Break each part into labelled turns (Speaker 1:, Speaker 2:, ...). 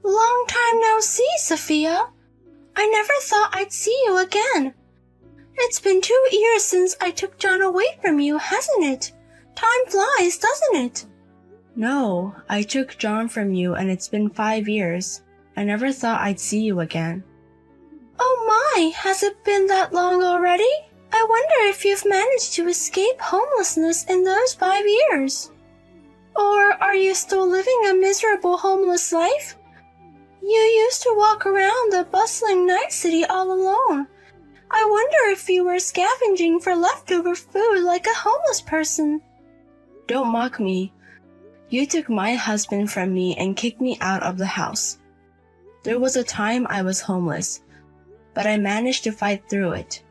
Speaker 1: Long time no see, Sophia. I never thought I'd see you again. It's been 2 years since I took John away from you, hasn't it? Time flies, doesn't it?
Speaker 2: No, I took John from you and it's been 5 years. I never thought I'd see you again.
Speaker 1: Oh my, has it been that long already? I wonder if you've managed to escape homelessness in those 5 years. Or are you still living a miserable homeless life? You used to walk around the bustling night city all alone. I wonder if you were scavenging for leftover food like a homeless person.
Speaker 2: Don't mock me. You took my husband from me and kicked me out of the house. There was a time I was homeless, but I managed to fight through it.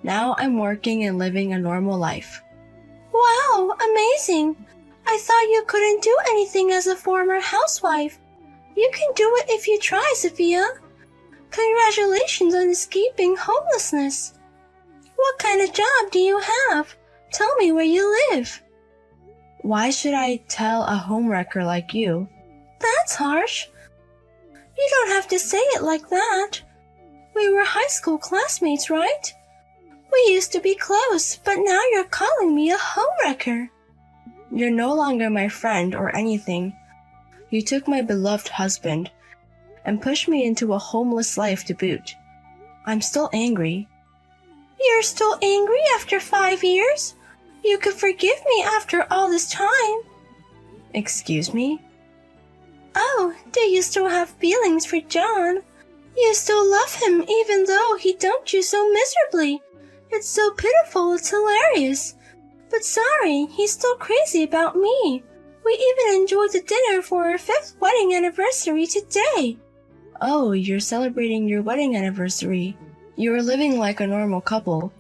Speaker 2: Now I'm working and living a normal life.
Speaker 1: Wow, amazing! I thought you couldn't do anything as a former housewife. You can do it if you try, Sophia. Congratulations on escaping homelessness. What kind of job do you have? Tell me where you live.
Speaker 2: Why should I tell a homewrecker like you?
Speaker 1: That's harsh. You don't have to say it like that. We were high school classmates, right? We used to be close, but now you're calling me a homewrecker.
Speaker 2: You're no longer my friend or anything. You took my beloved husband and pushed me into a homeless life to boot. I'm still angry.
Speaker 1: You're still angry after 5 years? You could forgive me after all this time.
Speaker 2: Excuse me?
Speaker 1: Oh, do you still have feelings for John? You still love him even though he dumped you so miserably. It's so pitiful, it's hilarious. But sorry, he's still crazy about me. We even enjoyed the dinner for our 5th wedding anniversary today.
Speaker 2: Oh, you're celebrating your wedding anniversary. You're living like a normal couple.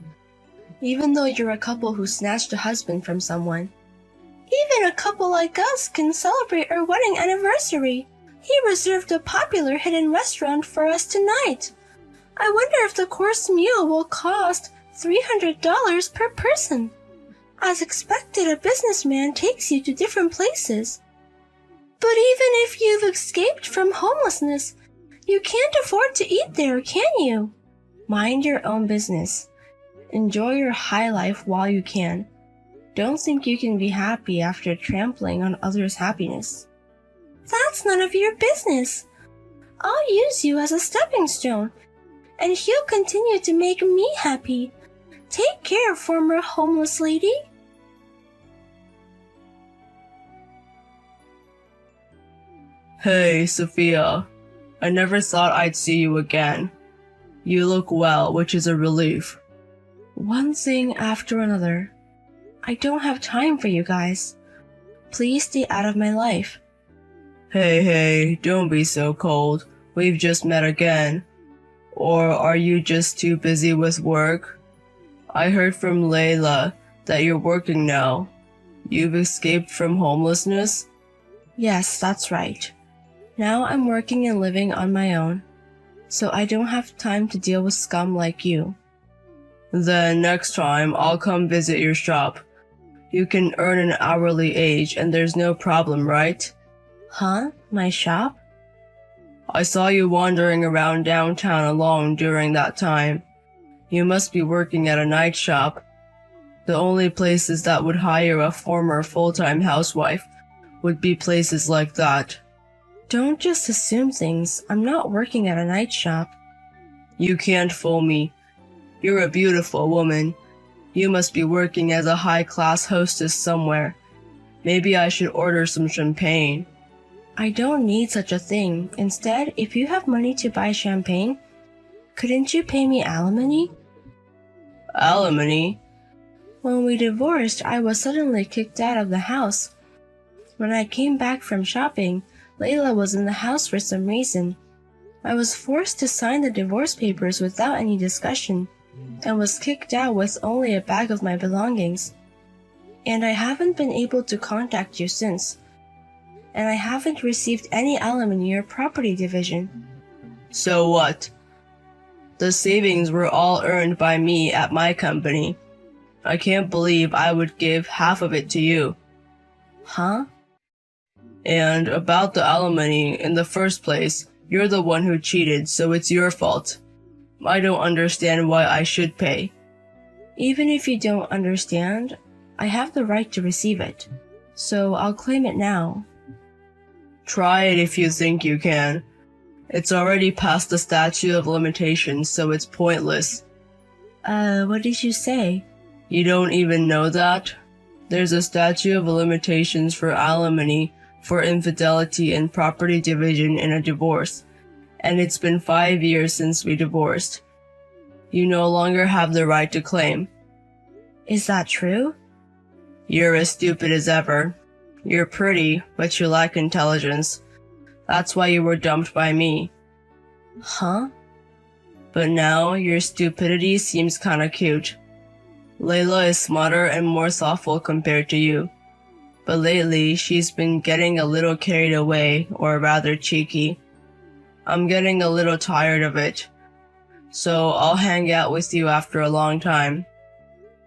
Speaker 2: Even though you're a couple who snatched a husband from someone.
Speaker 1: Even a couple like us can celebrate our wedding anniversary. He reserved a popular hidden restaurant for us tonight. I wonder if the course meal will cost $300 per person. As expected, a businessman takes you to different places. But even if you've escaped from homelessness, you can't afford to eat there, can you?
Speaker 2: Mind your own business. Enjoy your high life while you can. Don't think you can be happy after trampling on others' happiness.
Speaker 1: That's none of your business. I'll use you as a stepping stone, and he'll continue to make me happy. Take care, former homeless lady.
Speaker 3: Hey, Sophia. I never thought I'd see you again. You look well, which is a relief.
Speaker 2: One thing after another. I don't have time for you guys. Please stay out of my life.
Speaker 3: Hey, don't be so cold. We've just met again. Or are you just too busy with work? I heard from Layla that you're working now. You've escaped from homelessness?
Speaker 2: Yes, that's right. Now I'm working and living on my own, so I don't have time to deal with scum like you.
Speaker 3: Then next time I'll come visit your shop. You can earn an hourly wage and there's no problem, right?
Speaker 2: Huh? My shop?
Speaker 3: I saw you wandering around downtown alone during that time. You must be working at a night shop. The only places that would hire a former full-time housewife would be places like that.
Speaker 2: Don't just assume things. I'm not working at a night shop.
Speaker 3: You can't fool me. You're a beautiful woman. You must be working as a high-class hostess somewhere. Maybe I should order some champagne.
Speaker 2: I don't need such a thing. Instead, if you have money to buy champagne, couldn't you pay me alimony?
Speaker 3: Alimony?
Speaker 2: When we divorced, I was suddenly kicked out of the house. When I came back from shopping, Layla was in the house for some reason. I was forced to sign the divorce papers without any discussion, and was kicked out with only a bag of my belongings. And I haven't been able to contact you since. And I haven't received any alimony or property division.
Speaker 3: So what? The savings were all earned by me at my company. I can't believe I would give half of it to you.
Speaker 2: Huh?
Speaker 3: And about the alimony, in the first place, you're the one who cheated, so it's your fault. I don't understand why I should pay.
Speaker 2: Even if you don't understand, I have the right to receive it, so I'll claim it now.
Speaker 3: Try it if you think you can. It's already past the statute of limitations, so it's pointless.
Speaker 2: What did you say?
Speaker 3: You don't even know that? There's a statute of limitations for alimony, for infidelity and property division in a divorce, and it's been 5 years since we divorced. You no longer have the right to claim.
Speaker 2: Is that true?
Speaker 3: You're as stupid as ever. You're pretty, but you lack intelligence. That's why you were dumped by me.
Speaker 2: Huh?
Speaker 3: But now, your stupidity seems kinda cute. Layla is smarter and more thoughtful compared to you. But lately, she's been getting a little carried away, or rather cheeky. I'm getting a little tired of it. So I'll hang out with you after a long time.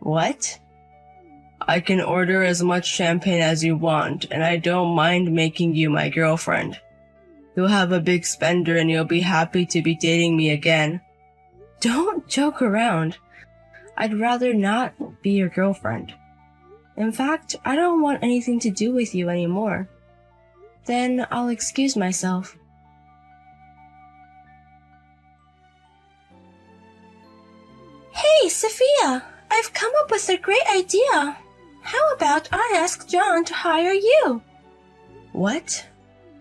Speaker 2: What?
Speaker 3: I can order as much champagne as you want, and I don't mind making you my girlfriend. You'll have a big spender and you'll be happy to be dating me again.
Speaker 2: Don't joke around. I'd rather not be your girlfriend. In fact, I don't want anything to do with you anymore. Then I'll excuse myself.
Speaker 1: Hey, Sophia! I've come up with a great idea. How about I ask John to hire you?
Speaker 2: What?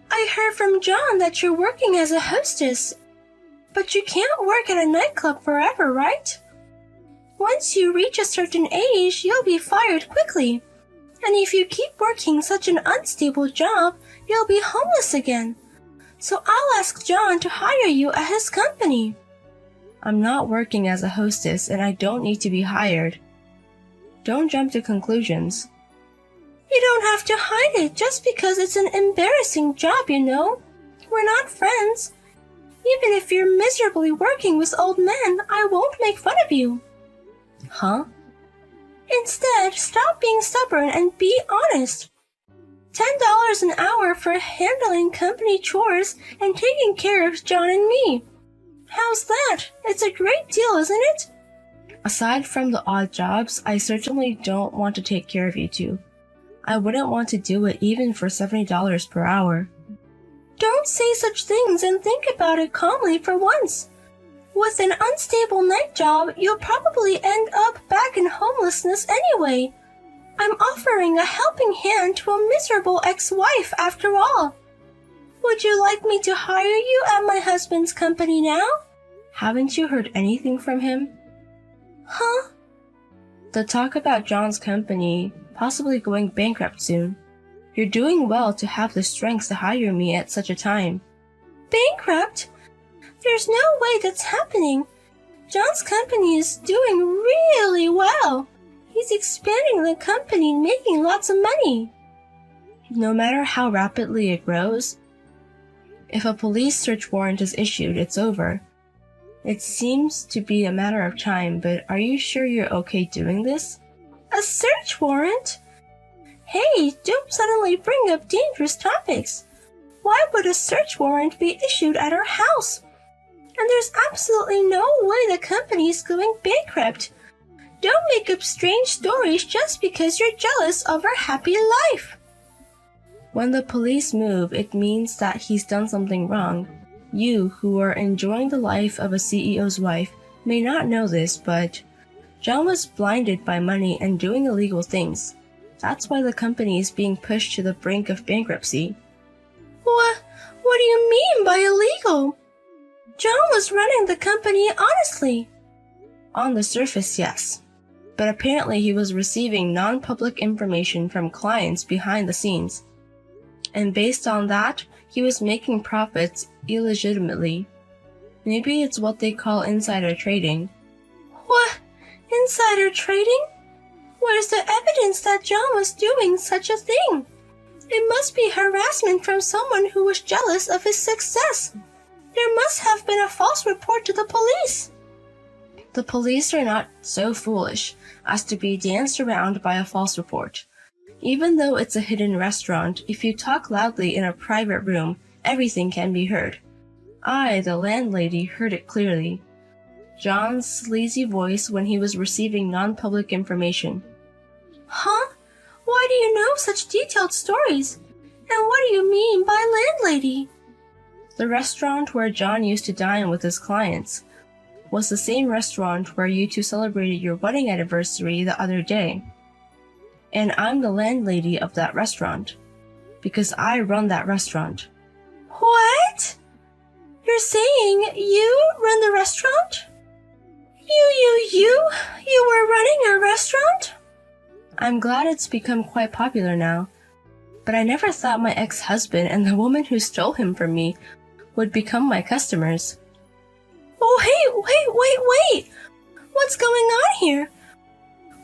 Speaker 1: I heard from John that you're working as a hostess, but you can't work at a nightclub forever, right? Once you reach a certain age, you'll be fired quickly. And if you keep working such an unstable job, you'll be homeless again. So I'll ask John to hire you at his company.
Speaker 2: I'm not working as a hostess and I don't need to be hired. Don't jump to conclusions.
Speaker 1: You don't have to hide it just because it's an embarrassing job, you know. We're not friends. Even if you're miserably working with old men, I won't make fun of you.
Speaker 2: Huh?
Speaker 1: Instead, stop being stubborn and be honest. $10 an hour for handling company chores and taking care of John and me. How's that? It's a great deal, isn't it?
Speaker 2: Aside from the odd jobs, I certainly don't want to take care of you two. I wouldn't want to do it even for $70 per hour.
Speaker 1: Don't say such things and think about it calmly for once. With an unstable night job, you'll probably end up back in homelessness anyway. I'm offering a helping hand to a miserable ex-wife after all. Would you like me to hire you at my husband's company now?
Speaker 2: Haven't you heard anything from him?
Speaker 1: Huh?
Speaker 2: The talk about John's company possibly going bankrupt soon. You're doing well to have the strength to hire me at such a time.
Speaker 1: Bankrupt? There's no way that's happening. John's company is doing really well. He's expanding the company and making lots of money.
Speaker 2: No matter how rapidly it grows, if a police search warrant is issued, it's over. It seems to be a matter of time, but are you sure you're okay doing this?
Speaker 1: A search warrant? Hey, don't suddenly bring up dangerous topics. Why would a search warrant be issued at our house? And there's absolutely no way the company is going bankrupt. Don't make up strange stories just because you're jealous of our happy life.
Speaker 2: When the police move, it means that he's done something wrong. You, who are enjoying the life of a CEO's wife, may not know this, but John was blinded by money and doing illegal things. That's why the company is being pushed to the brink of bankruptcy.
Speaker 1: What do you mean by illegal? John was running the company honestly.
Speaker 2: On the surface, yes. But apparently he was receiving non-public information from clients behind the scenes. And based on that, he was making profits illegitimately. Maybe it's what they call insider trading.
Speaker 1: What? Insider trading? Where's the evidence that John was doing such a thing? It must be harassment from someone who was jealous of his success. There must have been a false report to the police.
Speaker 2: The police are not so foolish as to be danced around by a false report. Even though it's a hidden restaurant, if you talk loudly in a private room, everything can be heard. I, the landlady, heard it clearly. John's sleazy voice when he was receiving non-public information.
Speaker 1: Huh? Why do you know such detailed stories? And what do you mean by landlady?
Speaker 2: The restaurant where John used to dine with his clients was the same restaurant where you two celebrated your wedding anniversary the other day. And I'm the landlady of that restaurant, because I run that restaurant.
Speaker 1: What? You're saying you run the restaurant? You were running a restaurant?
Speaker 2: I'm glad it's become quite popular now, but I never thought my ex-husband and the woman who stole him from me would become my customers.
Speaker 1: Oh, hey, wait! What's going on here?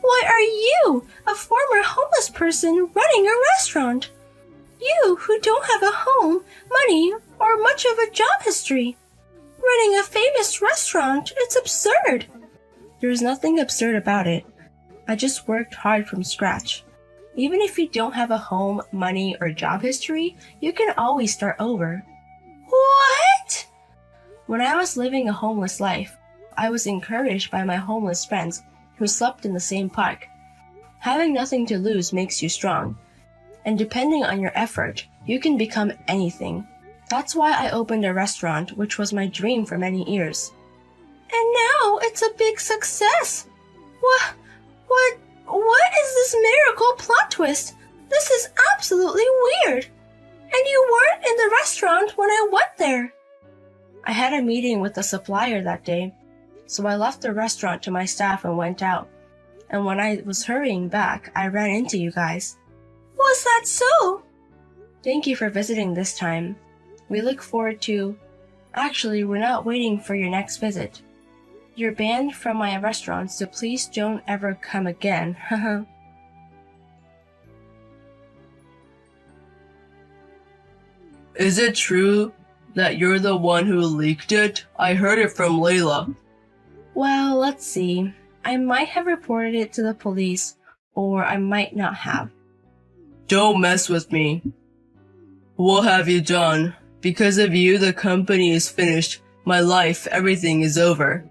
Speaker 1: Why are you, a former homeless person, running a restaurant? You who don't have a home, money, or much of a job history. Running a famous restaurant, it's absurd.
Speaker 2: There's nothing absurd about it. I just worked hard from scratch. Even if you don't have a home, money, or job history, you can always start over.
Speaker 1: What?
Speaker 2: When I was living a homeless life, I was encouraged by my homeless friends who slept in the same park. Having nothing to lose makes you strong, and depending on your effort, you can become anything. That's why I opened a restaurant, which was my dream for many years.
Speaker 1: And now it's a big success. What is this miracle plot twist? This is absolutely weird. And you weren't in the restaurant when I went there.
Speaker 2: I had a meeting with the supplier that day, so I left the restaurant to my staff and went out. And when I was hurrying back, I ran into you guys.
Speaker 1: Was that so?
Speaker 2: Thank you for visiting this time. We look forward to... Actually, we're not waiting for your next visit. You're banned from my restaurant, so please don't ever come again.
Speaker 3: Is it true that you're the one who leaked it? I heard it from Layla.
Speaker 2: Well, let's see. I might have reported it to the police, or I might not have.
Speaker 3: Don't mess with me. What have you done? Because of you, the company is finished. My life, everything is over.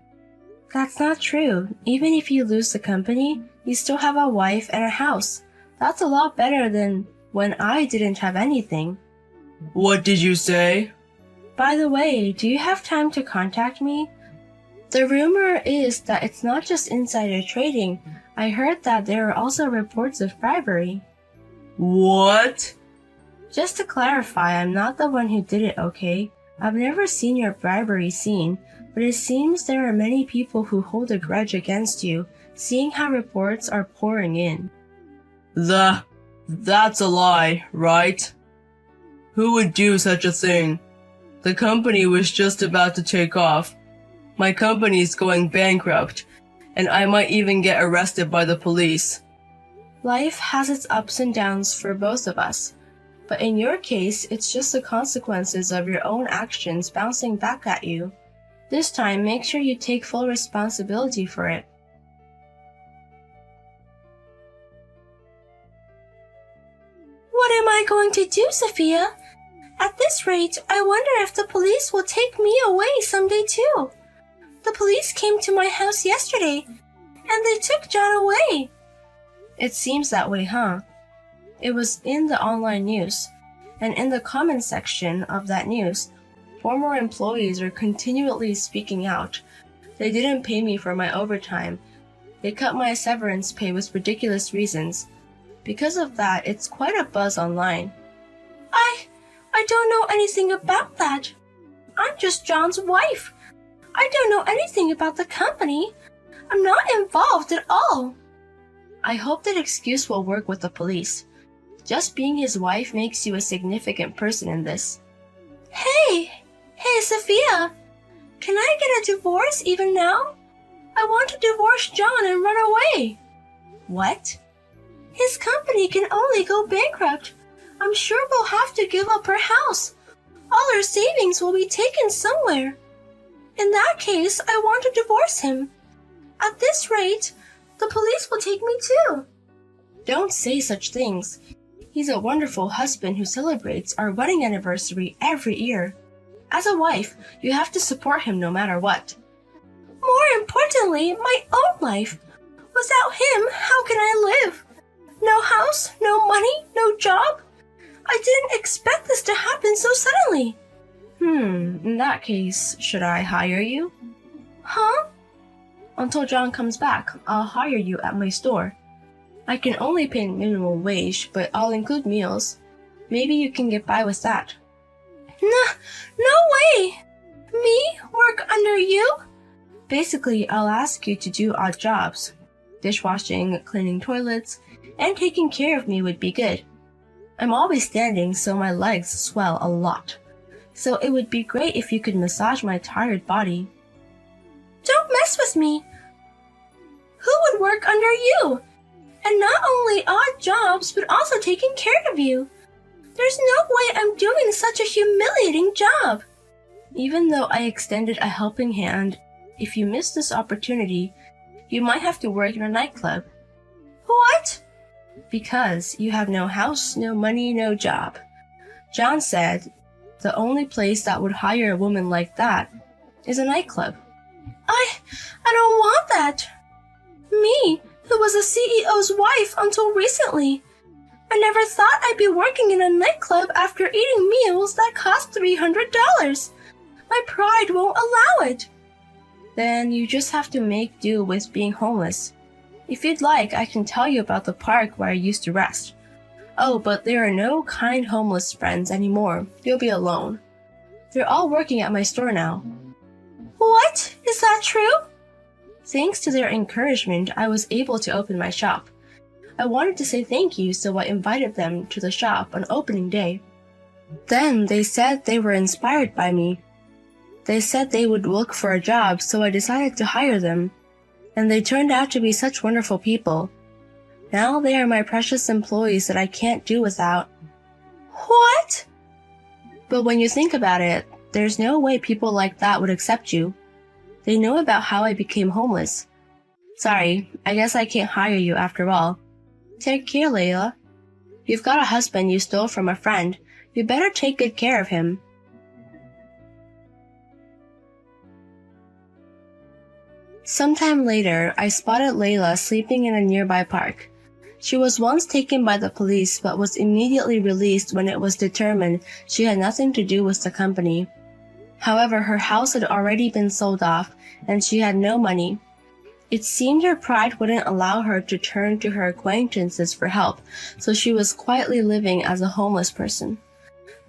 Speaker 2: That's not true. Even if you lose the company, you still have a wife and a house. That's a lot better than when I didn't have anything.
Speaker 3: What did you say?
Speaker 2: By the way, do you have time to contact me? The rumor is that it's not just insider trading. I heard that there are also reports of bribery.
Speaker 3: What?
Speaker 2: Just to clarify, I'm not the one who did it, okay? I've never seen your bribery scene, but it seems there are many people who hold a grudge against you, seeing how reports are pouring in.
Speaker 3: That's a lie, right? Who would do such a thing? The company was just about to take off. My company's going bankrupt, and I might even get arrested by the police.
Speaker 2: Life has its ups and downs for both of us, but in your case, it's just the consequences of your own actions bouncing back at you. This time, make sure you take full responsibility for it.
Speaker 1: What am I going to do, Sophia? At this rate, I wonder if the police will take me away someday too. The police came to my house yesterday, and they took John away.
Speaker 2: It seems that way, huh? It was in the online news, and in the comment section of that news, former employees are continually speaking out. They didn't pay me for my overtime. They cut my severance pay with ridiculous reasons. Because of that, it's quite a buzz online.
Speaker 1: I don't know anything about that. I'm just John's wife. I don't know anything about the company. I'm not involved at all.
Speaker 2: I hope that excuse will work with the police. Just being his wife makes you a significant person in this.
Speaker 1: Hey, Sophia. Can I get a divorce even now? I want to divorce John and run away.
Speaker 2: What?
Speaker 1: His company can only go bankrupt. I'm sure we'll have to give up our house. All our savings will be taken somewhere. In that case, I want to divorce him. At this rate, the police will take me too.
Speaker 2: Don't say such things. He's a wonderful husband who celebrates our wedding anniversary every year. As a wife, you have to support him no matter what.
Speaker 1: More importantly, my own life. Without him, how can I live? No house, no money, no job? I didn't expect this to happen so suddenly.
Speaker 2: In that case, should I hire you?
Speaker 1: Huh?
Speaker 2: Until John comes back, I'll hire you at my store. I can only pay minimum wage, but I'll include meals. Maybe you can get by with that.
Speaker 1: No way! Me? Work under you?
Speaker 2: Basically, I'll ask you to do odd jobs. Dishwashing, cleaning toilets, and taking care of me would be good. I'm always standing, so my legs swell a lot. So it would be great if you could massage my tired body.
Speaker 1: Don't mess with me. Who would work under you? And not only odd jobs, but also taking care of you. There's no way I'm doing such a humiliating job.
Speaker 2: Even though I extended a helping hand, if you miss this opportunity, you might have to work in a nightclub.
Speaker 1: What?
Speaker 2: Because you have no house, no money, no job. John said the only place that would hire a woman like that is a nightclub.
Speaker 1: I don't want that. Me, who was a CEO's wife until recently. I never thought I'd be working in a nightclub after eating meals that cost $300. My pride won't allow it.
Speaker 2: Then you just have to make do with being homeless. If you'd like, I can tell you about the park where I used to rest. Oh, but there are no kind homeless friends anymore. You'll be alone. They're all working at my store now.
Speaker 1: What? Is that true?
Speaker 2: Thanks to their encouragement, I was able to open my shop. I wanted to say thank you, so I invited them to the shop on opening day. Then they said they were inspired by me. They said they would look for a job, so I decided to hire them. And they turned out to be such wonderful people. Now they are my precious employees that I can't do without.
Speaker 1: What?
Speaker 2: But when you think about it, there's no way people like that would accept you. They know about how I became homeless. Sorry, I guess I can't hire you after all. Take care, Layla. You've got a husband you stole from a friend. You better take good care of him. Sometime later, I spotted Layla sleeping in a nearby park. She was once taken by the police but was immediately released when it was determined she had nothing to do with the company. However, her house had already been sold off and she had no money. It seemed her pride wouldn't allow her to turn to her acquaintances for help, so she was quietly living as a homeless person.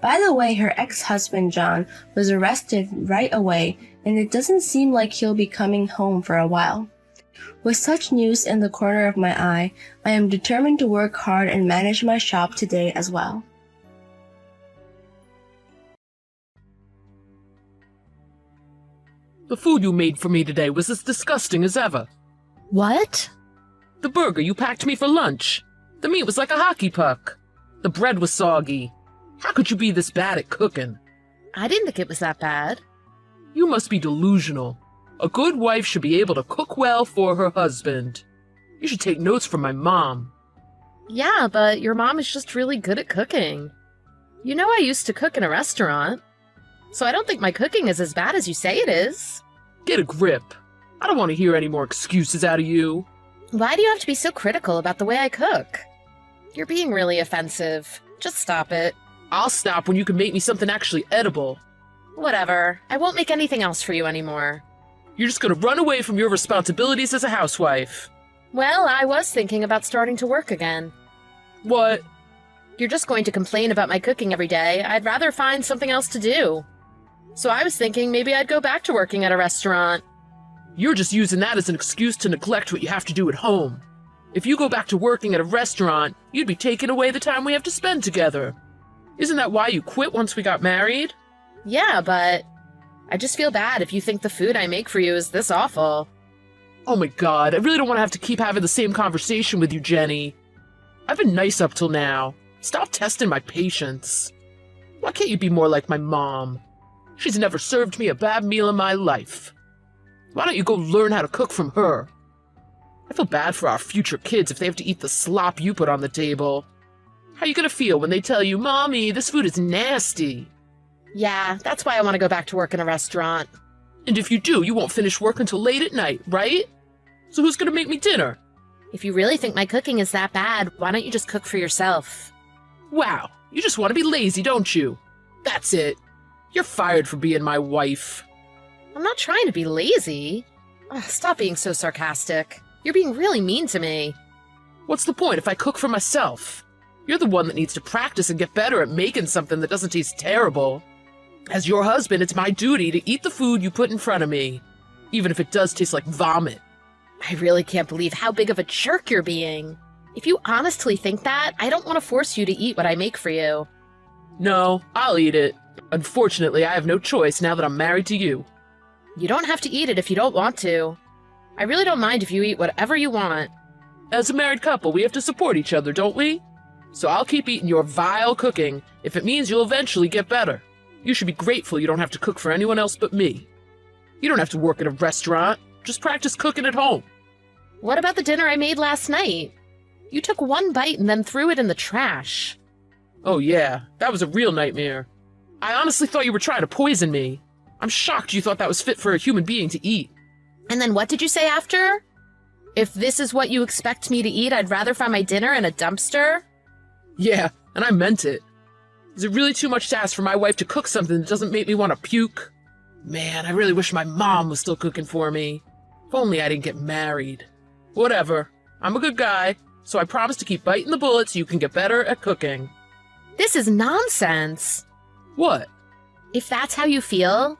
Speaker 2: By the way, her ex-husband John was arrested right away, and it doesn't seem like he'll be coming home for a while. With such news in the corner of my eye, I am determined to work hard and manage my shop today as well.
Speaker 4: The food you made for me today was as disgusting as ever.
Speaker 5: What?
Speaker 4: The burger you packed me for lunch. The meat was like a hockey puck. The bread was soggy. How could you be this bad at cooking?
Speaker 5: I didn't think it was that bad.
Speaker 4: You must be delusional. A good wife should be able to cook well for her husband. You should take notes from my mom.
Speaker 5: Yeah, but your mom is just really good at cooking. You know I used to cook in a restaurant, so I don't think my cooking is as bad as you say it is.
Speaker 4: Get a grip. I don't want to hear any more excuses out of you.
Speaker 5: Why do you have to be so critical about the way I cook? You're being really offensive. Just stop it.
Speaker 4: I'll stop when you can make me something actually edible.
Speaker 5: Whatever. I won't make anything else for you anymore.
Speaker 4: You're just gonna run away from your responsibilities as a housewife.
Speaker 5: Well, I was thinking about starting to work again.
Speaker 4: What?
Speaker 5: You're just going to complain about my cooking every day. I'd rather find something else to do. So I was thinking maybe I'd go back to working at a restaurant.
Speaker 4: You're just using that as an excuse to neglect what you have to do at home. If you go back to working at a restaurant, you'd be taking away the time we have to spend together. Isn't that why you quit once we got married?
Speaker 5: Yeah, but I just feel bad if you think the food I make for you is this awful.
Speaker 4: Oh my god, I really don't want to have to keep having the same conversation with you, Jenny. I've been nice up till now. Stop testing my patience. Why can't you be more like my mom? She's never served me a bad meal in my life. Why don't you go learn how to cook from her? I feel bad for our future kids if they have to eat the slop you put on the table. How you gonna feel when they tell you, Mommy, this food is nasty?
Speaker 5: Yeah, that's why I want to go back to work in a restaurant.
Speaker 4: And if you do, you won't finish work until late at night, right? So who's gonna make me dinner?
Speaker 5: If you really think my cooking is that bad, why don't you just cook for yourself?
Speaker 4: Wow, you just want to be lazy, don't you? That's it. You're fired for being my wife.
Speaker 5: I'm not trying to be lazy. Ugh, stop being so sarcastic. You're being really mean to me.
Speaker 4: What's the point if I cook for myself? You're the one that needs to practice and get better at making something that doesn't taste terrible. As your husband, it's my duty to eat the food you put in front of me, even if it does taste like vomit.
Speaker 5: I really can't believe how big of a jerk you're being. If you honestly think that, I don't want to force you to eat what I make for you.
Speaker 4: No, I'll eat it. Unfortunately, I have no choice now that I'm married to you.
Speaker 5: You don't have to eat it if you don't want to. I really don't mind if you eat whatever you want.
Speaker 4: As a married couple, we have to support each other, don't we? So I'll keep eating your vile cooking if it means you'll eventually get better. You should be grateful you don't have to cook for anyone else but me. You don't have to work at a restaurant. Just practice cooking at home.
Speaker 5: What about the dinner I made last night? You took one bite and then threw it in the trash.
Speaker 4: Oh yeah, that was a real nightmare. I honestly thought you were trying to poison me. I'm shocked you thought that was fit for a human being to eat.
Speaker 5: And then what did you say after? If this is what you expect me to eat, I'd rather find my dinner in a dumpster?
Speaker 4: Yeah, and I meant it. Is it really too much to ask for my wife to cook something that doesn't make me want to puke? Man, I really wish my mom was still cooking for me. If only I didn't get married. Whatever. I'm a good guy, so I promise to keep biting the bullet so you can get better at cooking.
Speaker 5: This is nonsense.
Speaker 4: What?
Speaker 5: If that's how you feel,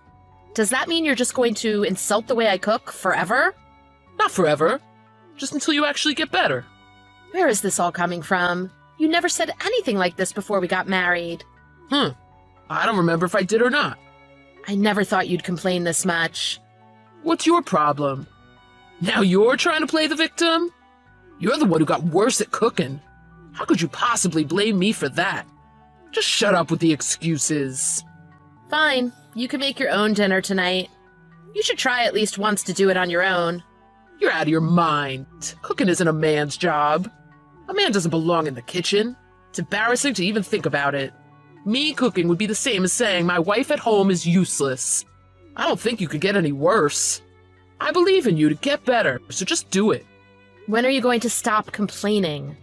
Speaker 5: does that mean you're just going to insult the way I cook forever?
Speaker 4: Not forever. Just until you actually get better.
Speaker 5: Where is this all coming from? You never said anything like this before we got married.
Speaker 4: I don't remember if I did or not.
Speaker 5: I never thought you'd complain this much.
Speaker 4: What's your problem? Now you're trying to play the victim? You're the one who got worse at cooking. How could you possibly blame me for that? Just shut up with the excuses.
Speaker 5: Fine, you can make your own dinner tonight. You should try at least once to do it on your own.
Speaker 4: You're out of your mind. Cooking isn't a man's job. A man doesn't belong in the kitchen. It's embarrassing to even think about it. Me cooking would be the same as saying my wife at home is useless. I don't think you could get any worse. I believe in you to get better, so just do it.
Speaker 5: When are you going to stop complaining?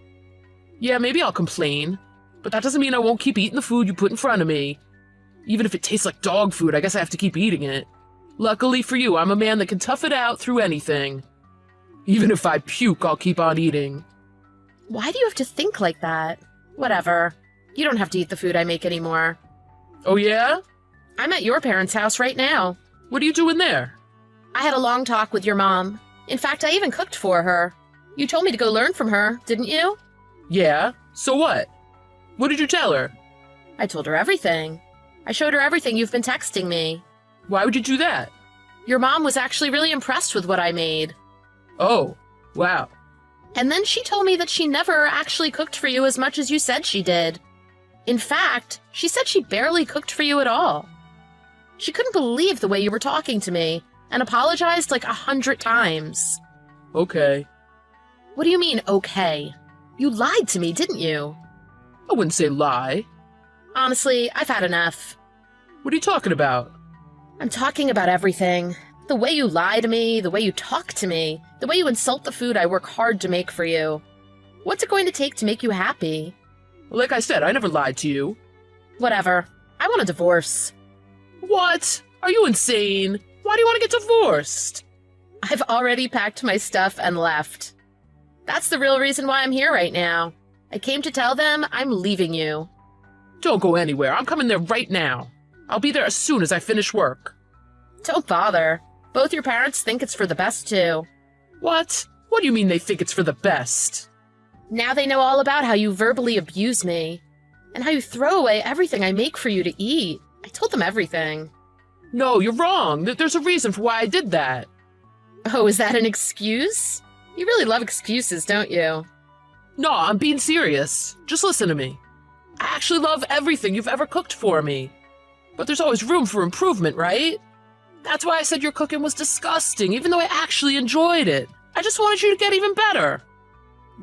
Speaker 4: Yeah, maybe I'll complain, but that doesn't mean I won't keep eating the food you put in front of me. Even if it tastes like dog food, I guess I have to keep eating it. Luckily for you, I'm a man that can tough it out through anything. Even if I puke, I'll keep on eating.
Speaker 5: Why do you have to think like that? Whatever. You don't have to eat the food I make anymore.
Speaker 4: Oh yeah?
Speaker 5: I'm at your parents' house right now.
Speaker 4: What are you doing there?
Speaker 5: I had a long talk with your mom. In fact, I even cooked for her. You told me to go learn from her, didn't you?
Speaker 4: Yeah, so what? What did you tell her?
Speaker 5: I told her everything. I showed her everything you've been texting me.
Speaker 4: Why would you do that?
Speaker 5: Your mom was actually really impressed with what I made.
Speaker 4: Oh, wow.
Speaker 5: And then she told me that she never actually cooked for you as much as you said she did. In fact, she said she barely cooked for you at all. She couldn't believe the way you were talking to me, and apologized like 100 times.
Speaker 4: Okay.
Speaker 5: What do you mean, okay? You lied to me, didn't you?
Speaker 4: I wouldn't say lie.
Speaker 5: Honestly, I've had enough.
Speaker 4: What are you talking about?
Speaker 5: I'm talking about everything. The way you lie to me, the way you talk to me, the way you insult the food I work hard to make for you. What's it going to take to make you happy?
Speaker 4: Like I said, I never lied to you.
Speaker 5: Whatever. I want a divorce.
Speaker 4: What? Are you insane? Why do you want to get divorced?
Speaker 5: I've already packed my stuff and left. That's the real reason why I'm here right now. I came to tell them I'm leaving you.
Speaker 4: Don't go anywhere. I'm coming there right now. I'll be there as soon as I finish work.
Speaker 5: Don't bother. Both your parents think it's for the best, too.
Speaker 4: What? What do you mean they think it's for the best?
Speaker 5: Now they know all about how you verbally abuse me, and how you throw away everything I make for you to eat. I told them everything.
Speaker 4: No, you're wrong. There's a reason for why I did that.
Speaker 5: Oh, is that an excuse? You really love excuses, don't you?
Speaker 4: No, I'm being serious. Just listen to me. I actually love everything you've ever cooked for me. But there's always room for improvement, right? That's why I said your cooking was disgusting, even though I actually enjoyed it. I just wanted you to get even better.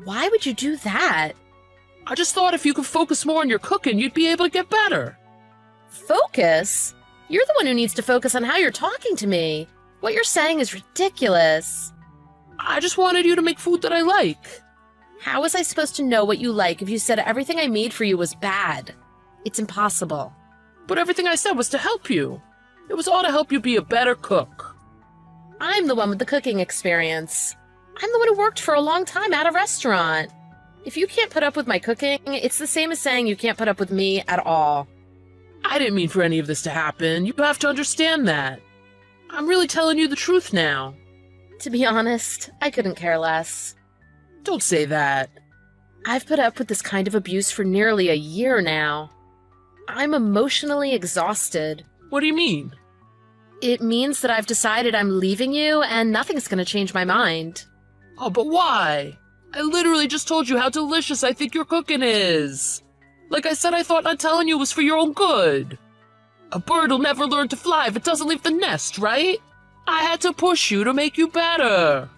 Speaker 5: Why would you do that?
Speaker 4: I just thought if you could focus more on your cooking, you'd be able to get better.
Speaker 5: Focus? You're the one who needs to focus on how you're talking to me. What you're saying is ridiculous.
Speaker 4: I just wanted you to make food that I like.
Speaker 5: How was I supposed to know what you like if you said everything I made for you was bad? It's impossible.
Speaker 4: But everything I said was to help you. It was all to help you be a better cook.
Speaker 5: I'm the one with the cooking experience. I'm the one who worked for a long time at a restaurant. If you can't put up with my cooking, it's the same as saying you can't put up with me at all.
Speaker 4: I didn't mean for any of this to happen. You have to understand that. I'm really telling you the truth now.
Speaker 5: To be honest, I couldn't care less.
Speaker 4: Don't say that.
Speaker 5: I've put up with this kind of abuse for nearly a year now. I'm emotionally exhausted.
Speaker 4: What do you mean?
Speaker 5: It means that I've decided I'm leaving you and nothing's gonna change my mind.
Speaker 4: Oh, but why? I literally just told you how delicious I think your cooking is. Like I said, I thought not telling you was for your own good. A bird will never learn to fly if it doesn't leave the nest, right? I had to push you to make you better.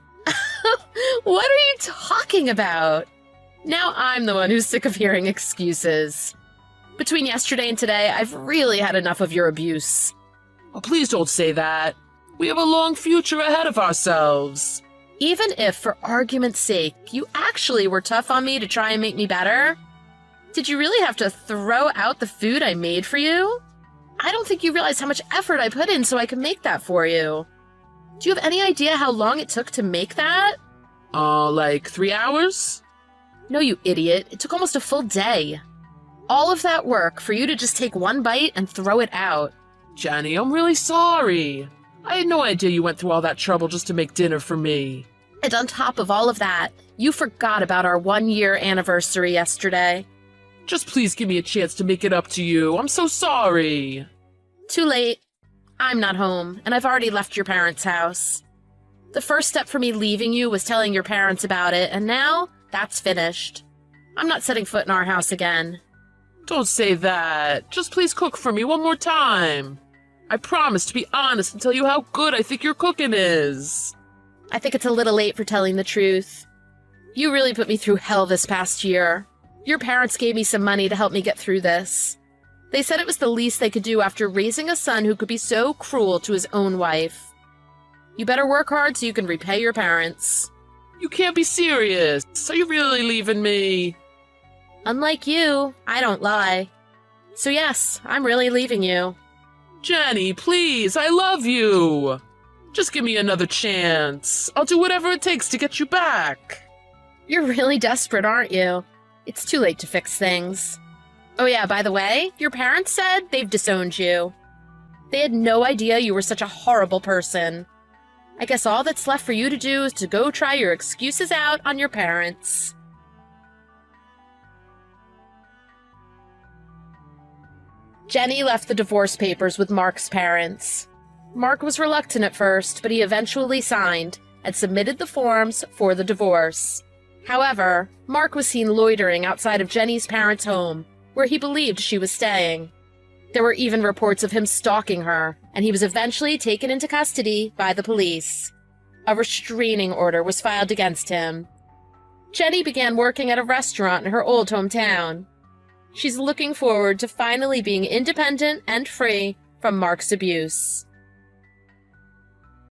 Speaker 5: What are you talking about? Now I'm the one who's sick of hearing excuses. Between yesterday and today, I've really had enough of your abuse.
Speaker 4: Oh, please don't say that. We have a long future ahead of ourselves.
Speaker 5: Even if, for argument's sake, you actually were tough on me to try and make me better, did you really have to throw out the food I made for you? I don't think you realize how much effort I put in so I could make that for you. Do you have any idea how long it took to make that?
Speaker 4: Like 3 hours?
Speaker 5: No, you idiot. It took almost a full day. All of that work for you to just take one bite and throw it out.
Speaker 4: Jenny, I'm really sorry. I had no idea you went through all that trouble just to make dinner for me.
Speaker 5: And on top of all of that, you forgot about our 1-year anniversary yesterday.
Speaker 4: Just please give me a chance to make it up to you. I'm so sorry.
Speaker 5: Too late. I'm not home, and I've already left your parents' house. The first step for me leaving you was telling your parents about it, and now that's finished. I'm not setting foot in our house again.
Speaker 4: Don't say that. Just please cook for me one more time. I promise to be honest and tell you how good I think your cooking is.
Speaker 5: I think it's a little late for telling the truth. You really put me through hell this past year. Your parents gave me some money to help me get through this. They said it was the least they could do after raising a son who could be so cruel to his own wife. You better work hard so you can repay your parents.
Speaker 4: You can't be serious. Are you really leaving me?
Speaker 5: Unlike you, I don't lie. So yes, I'm really leaving you.
Speaker 4: Jenny, please, I love you. Just give me another chance. I'll do whatever it takes to get you back.
Speaker 5: You're really desperate, aren't you? It's too late to fix things. Oh yeah, by the way, your parents said they've disowned you. They had no idea you were such a horrible person. I guess all that's left for you to do is to go try your excuses out on your parents. Jenny left the divorce papers with Mark's parents. Mark was reluctant at first, but he eventually signed and submitted the forms for the divorce. However, Mark was seen loitering outside of Jenny's parents' home, where he believed she was staying. There were even reports of him stalking her, and he was eventually taken into custody by the police. A restraining order was filed against him. Jenny began working at a restaurant in her old hometown. She's looking forward to finally being independent and free from Mark's abuse.